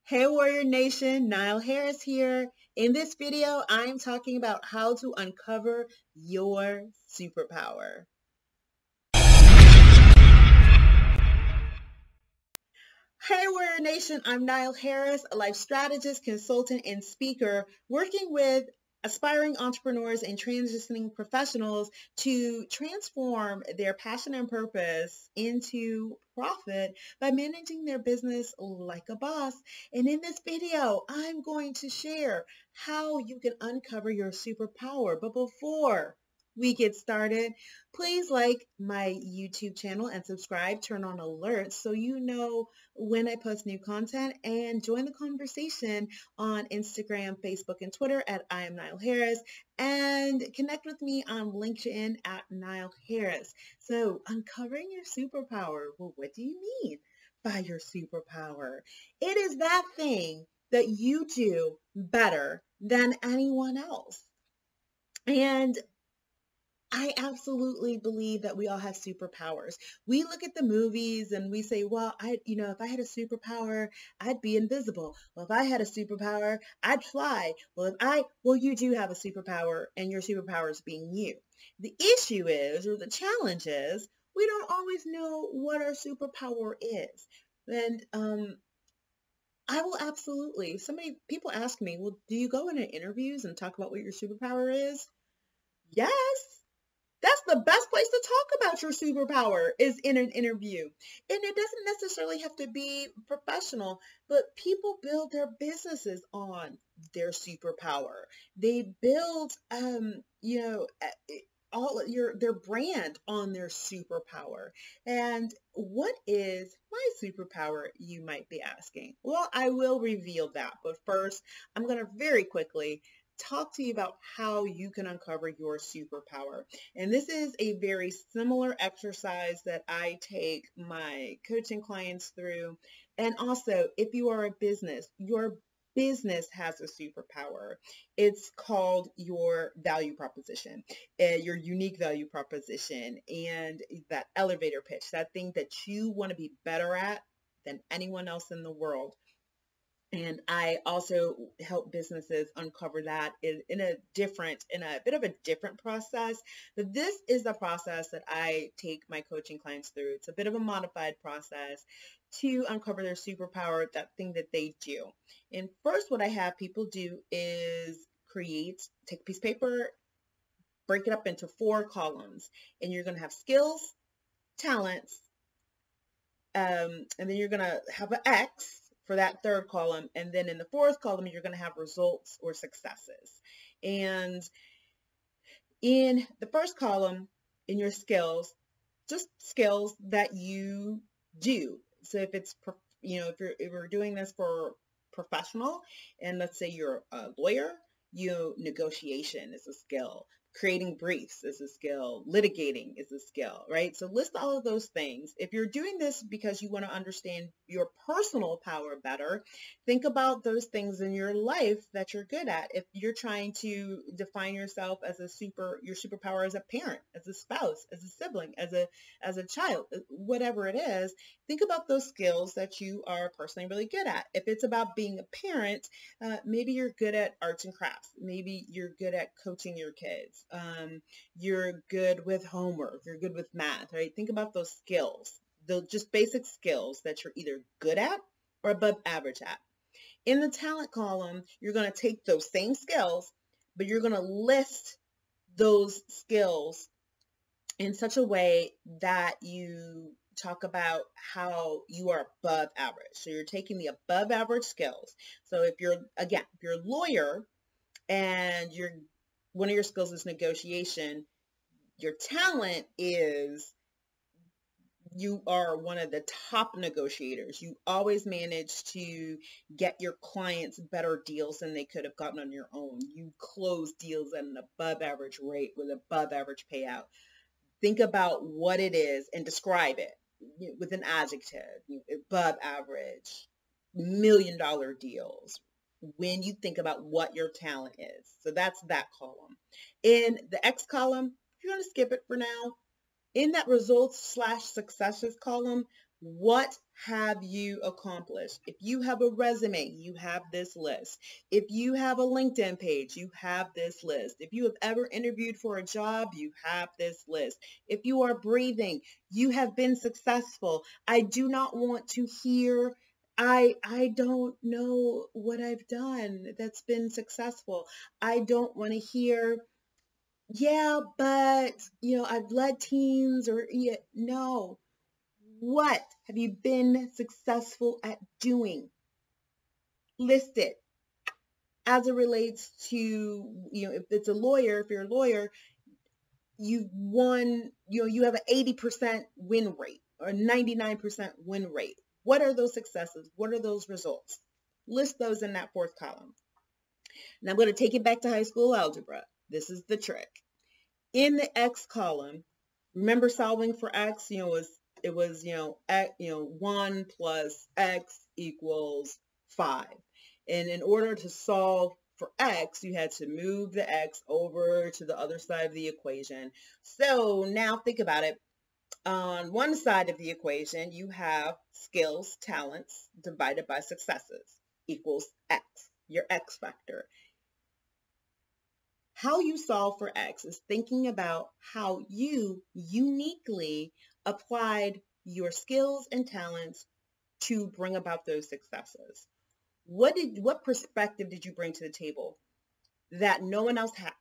Hey Warrior Nation, Nile Harris here. In this video, I'm talking about how to uncover your superpower. Hey Warrior Nation, I'm Nile Harris, a life strategist, consultant, and speaker working with aspiring entrepreneurs and transitioning professionals to transform their passion and purpose into profit by managing their business like a boss. And in this video, I'm going to share how you can uncover your superpower. But before we get started, please like my YouTube channel and subscribe, turn on alerts so you know when I post new content, and join the conversation on Instagram, Facebook, and Twitter at I am Nile Harris, and connect with me on LinkedIn at Nile Harris. So uncovering your superpower. Well, what do you mean by your superpower? It is that thing that you do better than anyone else. And I absolutely believe that we all have superpowers. We look at the movies and we say, well, if I had a superpower, I'd be invisible. Well, if I had a superpower, I'd fly. Well, you do have a superpower, and your superpower is being you. The issue is, or the challenge is, we don't always know what our superpower is. And I will absolutely, people ask me, well, do you go into interviews and talk about what your superpower is? Yes. That's the best place to talk about your superpower, is in an interview. And it doesn't necessarily have to be professional, but people build their businesses on their superpower. They build, their brand on their superpower. And what is my superpower, you might be asking? Well, I will reveal that. But first, I'm going to very quickly talk to you about how you can uncover your superpower. And this is a very similar exercise that I take my coaching clients through. And also, if you are a business, your business has a superpower. It's called your value proposition, your unique value proposition, and that elevator pitch, that thing that you want to be better at than anyone else in the world. And I also help businesses uncover that in a bit of a different process. But this is the process that I take my coaching clients through. It's a bit of a modified process to uncover their superpower, that thing that they do. And first, what I have people do is take a piece of paper, break it up into 4 columns, and you're going to have skills, talents, and then you're going to have an X for that 3rd column. And then in the 4th column, you're going to have results or successes. And in the 1st column, in your skills, just skills that you do. So if it's, if you're doing this for professional, and let's say you're a lawyer, negotiation is a skill. Creating briefs is a skill. Litigating is a skill, right? So list all of those things. If you're doing this because you want to understand your personal power better, think about those things in your life that you're good at. If you're trying to define yourself as your superpower as a parent, as a spouse, as a sibling, as a child, whatever it is, think about those skills that you are personally really good at. If it's about being a parent, maybe you're good at arts and crafts. Maybe you're good at coaching your kids. You're good with homework. You're good with math, right? Think about those skills, the just basic skills that you're either good at or above average at. In the talent column, you're going to take those same skills, but you're going to list those skills in such a way that you talk about how you are above average. So you're taking the above average skills. So if you're a lawyer and one of your skills is negotiation, your talent is you are one of the top negotiators. You always manage to get your clients better deals than they could have gotten on your own. You close deals at an above average rate with above average payout. Think about what it is and describe it with an adjective. Above average, $1 million deals, when you think about what your talent is. So that's that column. In the X column, you're going to skip it for now. In that results/successes column, what have you accomplished? If you have a resume, you have this list. If you have a LinkedIn page, you have this list. If you have ever interviewed for a job, you have this list. If you are breathing, you have been successful. I do not want to hear, I don't know what I've done that's been successful. I don't want to hear, yeah, but I've led teams, or yeah, no. What have you been successful at doing? List it as it relates to, if it's a lawyer, if you're a lawyer, you've won, you have an 80% win rate or 99% win rate. What are those successes? What are those results? List those in that fourth column. And I'm going to take it back to high school algebra. This is the trick. In the X column, remember solving for X, it was 1 plus X equals 5. And in order to solve for X, you had to move the X over to the other side of the equation. So now think about it. On one side of the equation, you have skills, talents, divided by successes equals X, your X factor. How you solve for X is thinking about how you uniquely applied your skills and talents to bring about those successes. What perspective did you bring to the table that no one else had?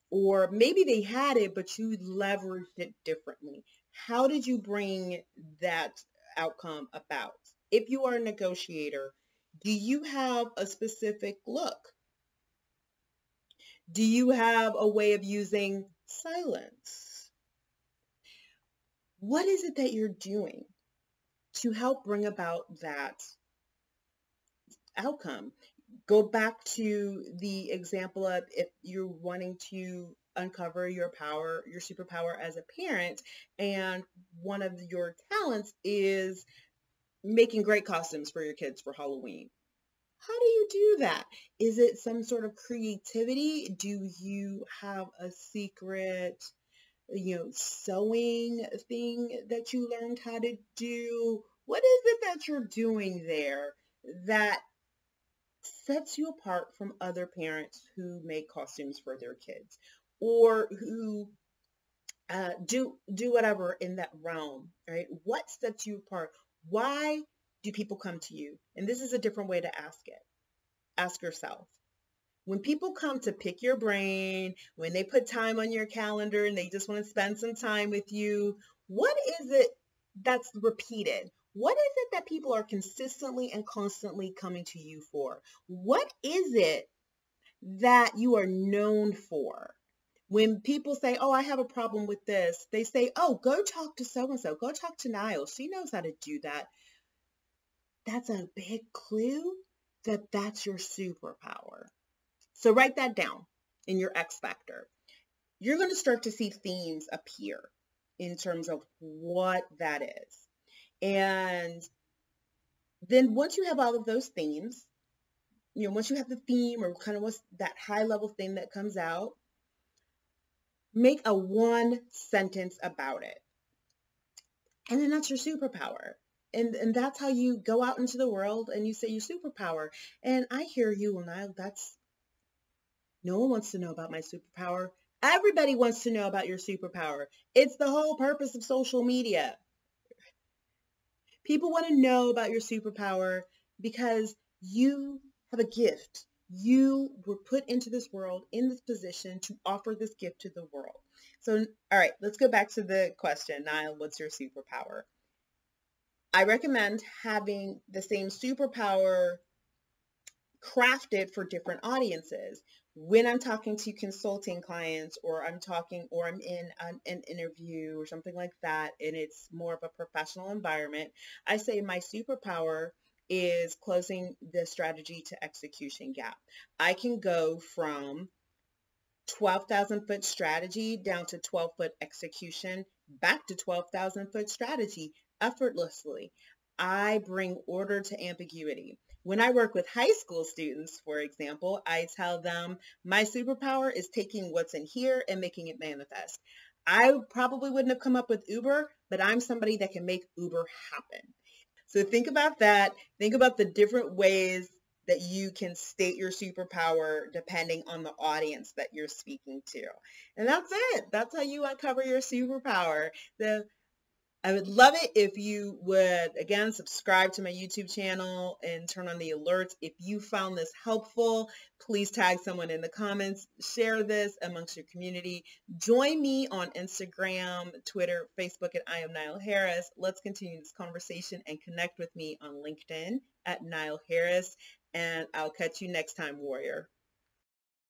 Or maybe they had it, but you leveraged it differently. How did you bring that outcome about? If you are a negotiator, do you have a specific look? Do you have a way of using silence? What is it that you're doing to help bring about that outcome? Go back to the example of if you're wanting to uncover your power, your superpower as a parent, and one of your talents is making great costumes for your kids for Halloween. How do you do that? Is it some sort of creativity? Do you have a secret, sewing thing that you learned how to do? What is it that you're doing there that sets you apart from other parents who make costumes for their kids, or who do whatever in that realm, right? What sets you apart? Why do people come to you? And this is a different way to ask it. Ask yourself. When people come to pick your brain, when they put time on your calendar and they just want to spend some time with you, what is it that's repeated? What is it that people are consistently and constantly coming to you for? What is it that you are known for? When people say, oh, I have a problem with this, they say, oh, go talk to so-and-so. Go talk to Nile. She knows how to do that. That's a big clue that that's your superpower. So write that down in your X factor. You're going to start to see themes appear in terms of what that is. And then once you have all of those themes, once you have the theme or kind of what's that high level thing that comes out, make a 1-sentence about it. And then that's your superpower. And that's how you go out into the world and you say your superpower. And I hear you, and no one wants to know about my superpower. Everybody wants to know about your superpower. It's the whole purpose of social media. People want to know about your superpower because you have a gift. You were put into this world in this position to offer this gift to the world. So, all right, let's go back to the question. Nile, what's your superpower? I recommend having the same superpower crafted for different audiences. When I'm talking to consulting clients, or I'm in an interview or something like that, and it's more of a professional environment, I say my superpower is closing the strategy to execution gap. I can go from 12,000 foot strategy down to 12-foot execution, back to 12,000 foot strategy effortlessly. I bring order to ambiguity. When I work with high school students, for example, I tell them my superpower is taking what's in here and making it manifest. I probably wouldn't have come up with Uber, but I'm somebody that can make Uber happen. So think about that. Think about the different ways that you can state your superpower depending on the audience that you're speaking to. And that's it. That's how you uncover your superpower. I would love it if you would, again, subscribe to my YouTube channel and turn on the alerts. If you found this helpful, please tag someone in the comments, share this amongst your community. Join me on Instagram, Twitter, Facebook at I am Nile Harris. Let's continue this conversation and connect with me on LinkedIn at Nile Harris. And I'll catch you next time, warrior.